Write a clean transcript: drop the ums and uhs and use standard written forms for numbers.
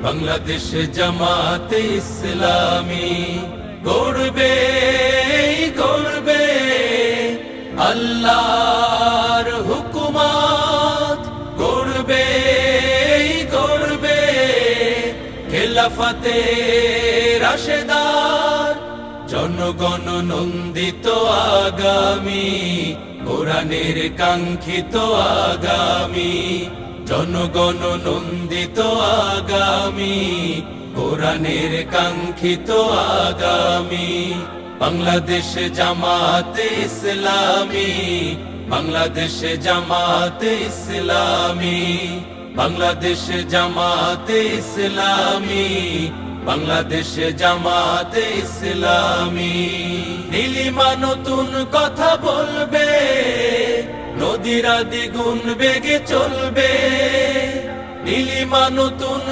বাংলাদেশ জামাতে ইসলামী গড়বে গড়বে আল্লাহর হুকুমত, গড়বে গড়বে খেলাফতে রাশেদার, জনগণ নন্দিত আগামী, কোরআনের কাঙ্ক্ষিত আগামী, জনগণ নন্দিত আগামী, কোরআনের কাঙ্ক্ষিত আগামী। বাংলাদেশ জামাতে ইসলামী, বাংলাদেশ জামাতে ইসলামী, বাংলাদেশ জামাতে ইসলামী, বাংলাদেশ জামাতে ইসলামী। নীলিমা নতুন কথা বলবে, নদীরা দ্বিগুণ বেগে চলবে, নীলিমা নতুন